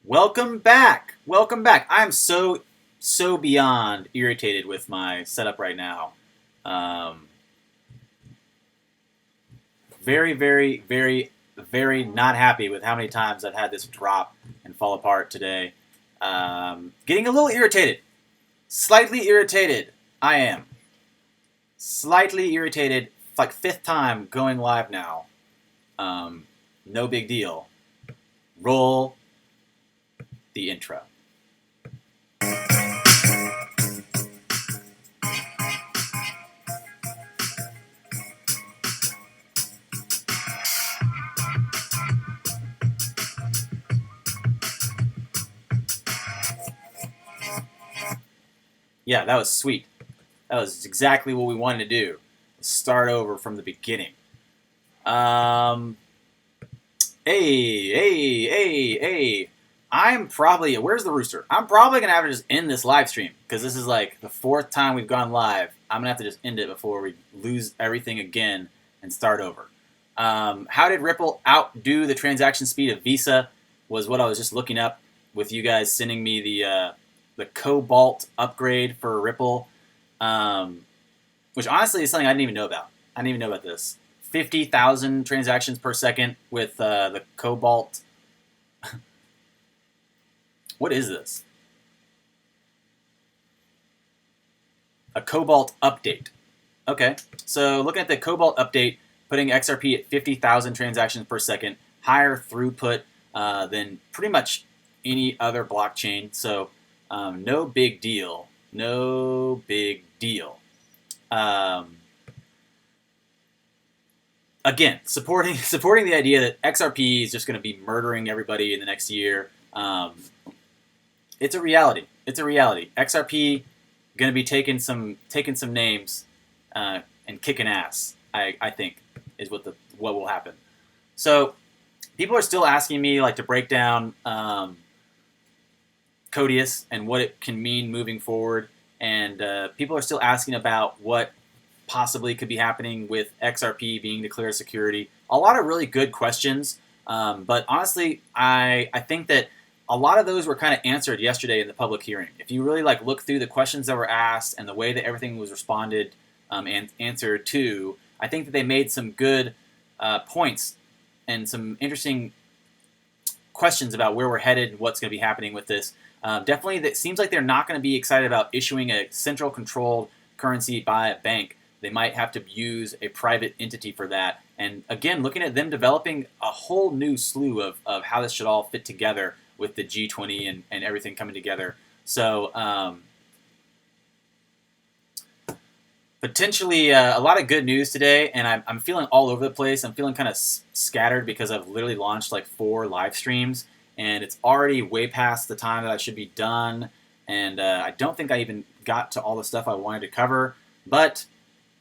Welcome back. Welcome back. I'm so beyond irritated with my setup right now. Um, very not happy with how many times I've had this drop and fall apart today. Getting a little irritated. Slightly irritated. I am. Slightly irritated. It's like fifth time going live now. No big deal. Roll the intro. Yeah, that was sweet. That was exactly what we wanted to do. Start over from the beginning. Um, hey. I'm probably, where's the rooster? I'm probably going to have to just end this live stream because this is like the fourth time we've gone live. I'm going to have to just end it before we lose everything again and start over. How did Ripple outdo the transaction speed of Visa was what I was just looking up with you guys sending me the Cobalt upgrade for Ripple, which honestly is something I didn't even know about. I didn't even know about this. 50,000 transactions per second with the Cobalt. What is this? A Cobalt update. Okay, so looking at the Cobalt update, putting XRP at 50,000 transactions per second, higher throughput than pretty much any other blockchain. So no big deal. No big deal. Again, supporting the idea that XRP is just going to be murdering everybody in the next year. It's a reality. It's a reality. XRP going to be taking some names and kicking ass. I think is what will happen. So people are still asking me like to break down Codius and what it can mean moving forward, and people are still asking about what possibly could be happening with XRP being declared security. A lot of really good questions, but honestly, I think that a lot of those were kind of answered yesterday in the public hearing. If you really like look through the questions that were asked and the way that everything was responded and answered to, I think that they made some good points and some interesting questions about where we're headed and what's going to be happening with this. Definitely, it seems like they're not going to be excited about issuing a central controlled currency by a bank. They might have to use a private entity for that. And again, looking at them developing a whole new slew of how this should all fit together with the G20 and everything coming together. So potentially a lot of good news today, and I'm feeling all over the place. I'm feeling kind of scattered because I've literally launched like 4 live streams, and it's already way past the time that I should be done, and I don't think I even got to all the stuff I wanted to cover, but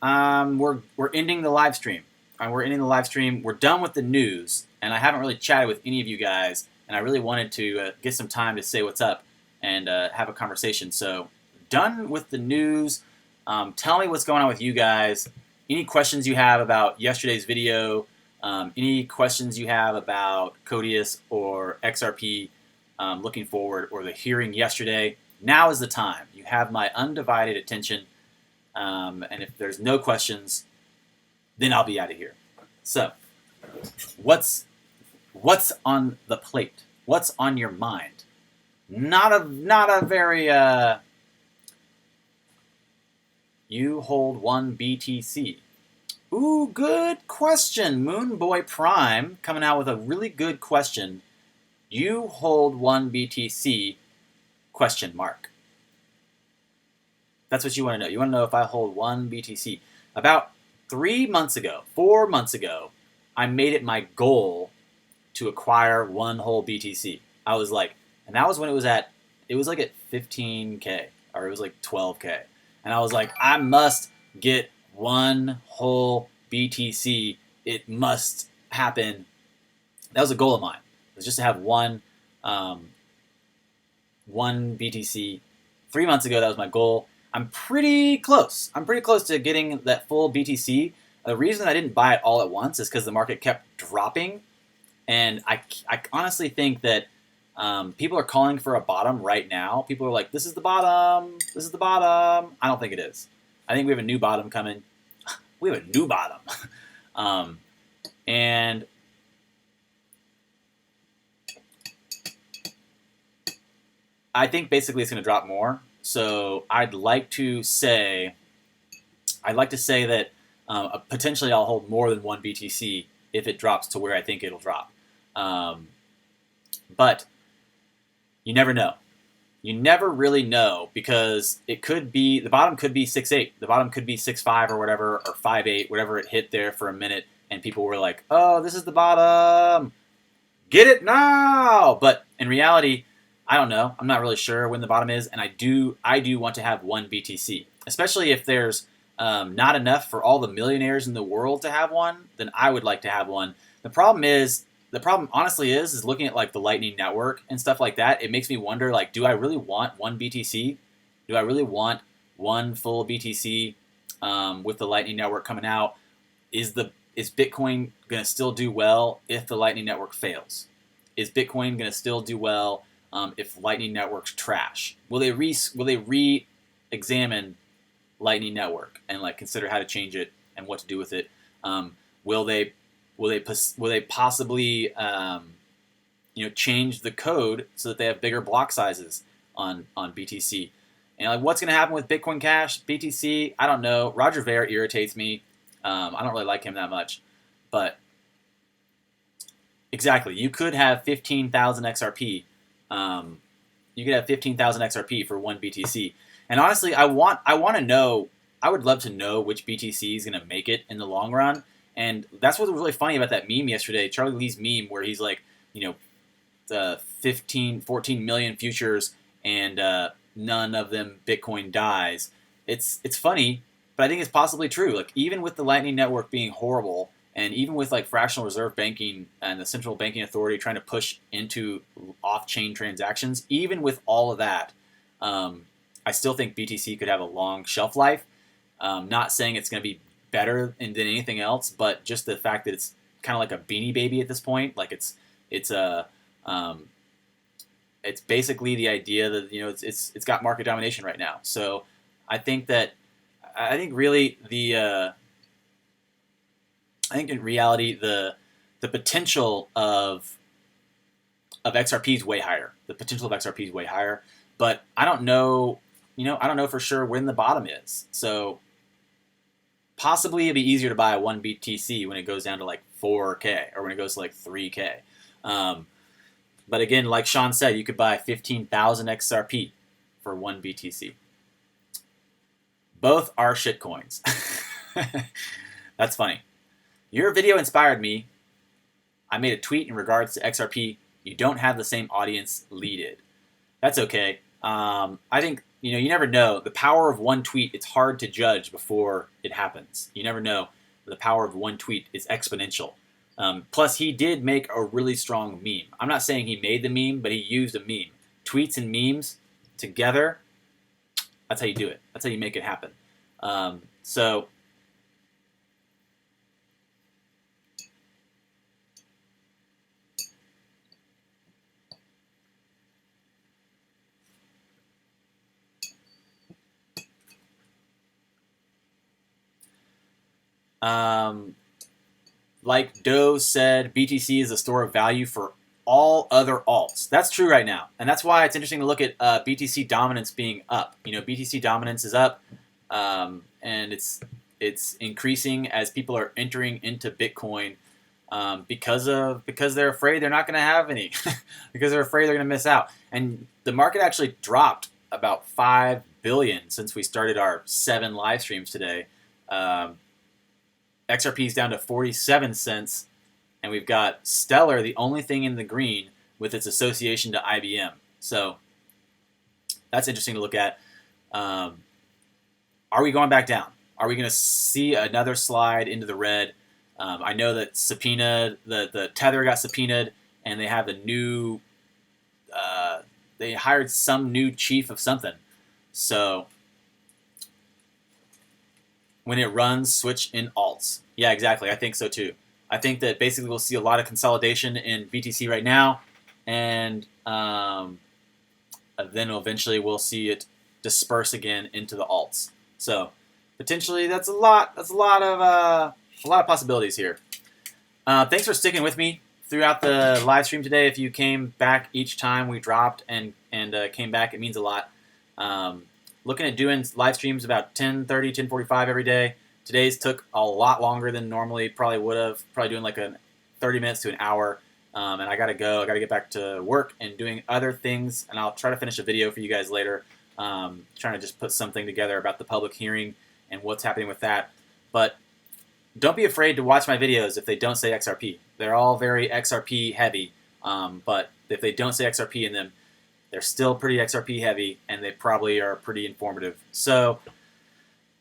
we're ending the live stream. We're ending the live stream. We're done with the news, and I haven't really chatted with any of you guys, and I really wanted to get some time to say what's up and have a conversation. So done with the news. Tell me what's going on with you guys. Any questions you have about yesterday's video, any questions you have about Codius or XRP looking forward, or the hearing yesterday, now is the time. You have my undivided attention, and if there's no questions, then I'll be out of here. So, what's on the plate? What's on your mind? Not a very you hold 1 BTC. Ooh, good question. Moonboy Prime coming out with a really good question. You hold 1 BTC? Question mark. That's what you want to know. You want to know if I hold 1 BTC. About 4 months ago, I made it my goal to acquire 1 whole BTC. I was like, and that was when it was like at 15K, or it was like 12K. And I was like, I must get 1 whole BTC. It must happen. That was a goal of mine. It was just to have one BTC. 3 months ago, that was my goal. I'm pretty close. I'm pretty close to getting that full BTC. The reason I didn't buy it all at once is because the market kept dropping. And I honestly think that People are calling for a bottom right now. People are like, this is the bottom. This is the bottom. I don't think it is. I think we have a new bottom coming. We have a new bottom. And I think basically it's going to drop more. So I'd like to say that potentially I'll hold more than one BTC if it drops to where I think it'll drop. But you never know. You never really know, because it could be, the bottom could be 6.8, the bottom could be 6.5 or whatever, or 5.8, whatever it hit there for a minute, and people were like, oh, this is the bottom, get it now. But in reality, I don't know. I'm not really sure when the bottom is, and I do want to have one BTC, especially if there's not enough for all the millionaires in the world to have one. Then I would like to have one. The problem honestly is looking at like the Lightning Network and stuff like that. It makes me wonder, like, do I really want one BTC? Do I really want one full BTC with the Lightning Network coming out? Is Bitcoin going to still do well if the Lightning Network fails? Is Bitcoin going to still do well if Lightning Network's trash? Will they re-examine Lightning Network and like consider how to change it and what to do with it? Will they possibly change the code so that they have bigger block sizes on BTC? And like, what's going to happen with Bitcoin Cash, BTC? I don't know. Roger Ver irritates me. I don't really like him that much, but exactly, you could have 15,000 XRP. You could have 15,000 XRP for one BTC. And honestly, I want to know. I would love to know which BTC is going to make it in the long run. And that's what was really funny about that meme yesterday, Charlie Lee's meme, where he's like, the 14 million futures and none of them Bitcoin dies. It's funny, but I think it's possibly true. Like, even with the Lightning Network being horrible, and even with like fractional reserve banking and the central banking authority trying to push into off-chain transactions, even with all of that, I still think BTC could have a long shelf life. Not saying it's going to be better than anything else, but just the fact that it's kind of like a Beanie Baby at this point. Like it's basically the idea that it's got market domination right now. So I think really I think in reality the potential of XRP is way higher. The potential of XRP is way higher, but I don't know. I don't know for sure when the bottom is. So possibly it'd be easier to buy one BTC when it goes down to like 4K or when it goes to like 3K. But again, like Sean said, you could buy 15,000 XRP for one BTC. Both are shitcoins. That's funny. Your video inspired me. I made a tweet in regards to XRP. You don't have the same audience Lee did. That's okay. I think you never know. The power of one tweet, it's hard to judge before it happens. You never know. The power of one tweet is exponential. Plus, he did make a really strong meme. I'm not saying he made the meme, but he used a meme. Tweets and memes together, that's how you do it. That's how you make it happen. So like Doe said, BTC is a store of value for all other alts. That's true right now, and that's why it's interesting to look at BTC dominance being up. BTC dominance is up, and it's increasing as people are entering into Bitcoin because they're afraid they're not going to have any, because they're afraid they're going to miss out. And the market actually dropped about 5 billion since we started our 7 live streams today. XRP is down to 47 cents, and we've got Stellar, the only thing in the green with its association to IBM. So that's interesting to look at. Are we going back down? Are we going to see another slide into the red? I know that the Tether got subpoenaed, and they have a new, they hired some new chief of something. So when it runs, switch in alts. Yeah, exactly. I think so too. I think that basically we'll see a lot of consolidation in BTC right now, and then eventually we'll see it disperse again into the alts. So potentially that's a lot. That's a lot of possibilities here. Thanks for sticking with me throughout the live stream today. If you came back each time we dropped and came back, it means a lot. Looking at doing live streams about 10:30, 10:45 every day. Today's took a lot longer than normally probably would have. Probably doing like 30 minutes to an hour. And I gotta go. I gotta get back to work and doing other things. And I'll try to finish a video for you guys later. Trying to just put something together about the public hearing and what's happening with that. But don't be afraid to watch my videos if they don't say XRP. They're all very XRP heavy. But if they don't say XRP in them, they're still pretty XRP heavy, and they probably are pretty informative. So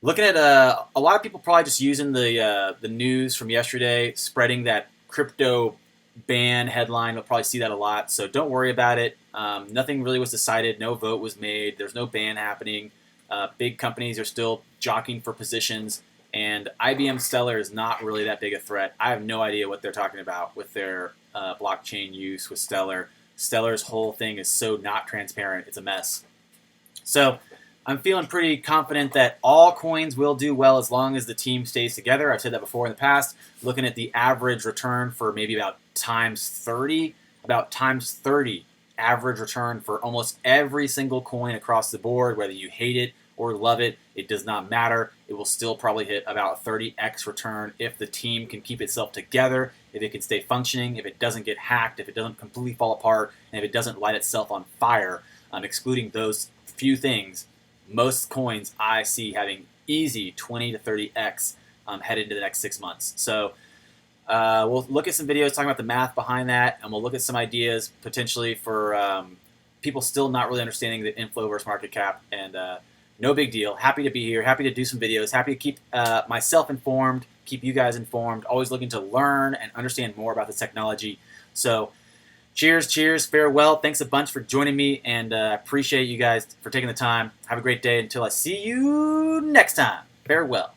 looking at a lot of people probably just using the news from yesterday, spreading that crypto ban headline. You'll probably see that a lot. So don't worry about it. Nothing really was decided. No vote was made. There's no ban happening. Big companies are still jockeying for positions. And IBM Stellar is not really that big a threat. I have no idea what they're talking about with their blockchain use with Stellar. Stellar's whole thing is so not transparent. It's a mess. So I'm feeling pretty confident that all coins will do well as long as the team stays together. I've said that before in the past. Looking at the average return for maybe about times 30 average return for almost every single coin across the board, whether you hate it or love it, it does not matter. It will still probably hit about 30x return if the team can keep itself together, if it can stay functioning, if it doesn't get hacked, if it doesn't completely fall apart, and if it doesn't light itself on fire. Excluding those few things, most coins I see having easy 20 to 30x headed into the next 6 months. So we'll look at some videos talking about the math behind that, and we'll look at some ideas potentially for people still not really understanding the inflow versus market cap. And no big deal. Happy to be here. Happy to do some videos. Happy to keep myself informed, keep you guys informed. Always looking to learn and understand more about this technology. So cheers, farewell. Thanks a bunch for joining me, and appreciate you guys for taking the time. Have a great day until I see you next time. Farewell.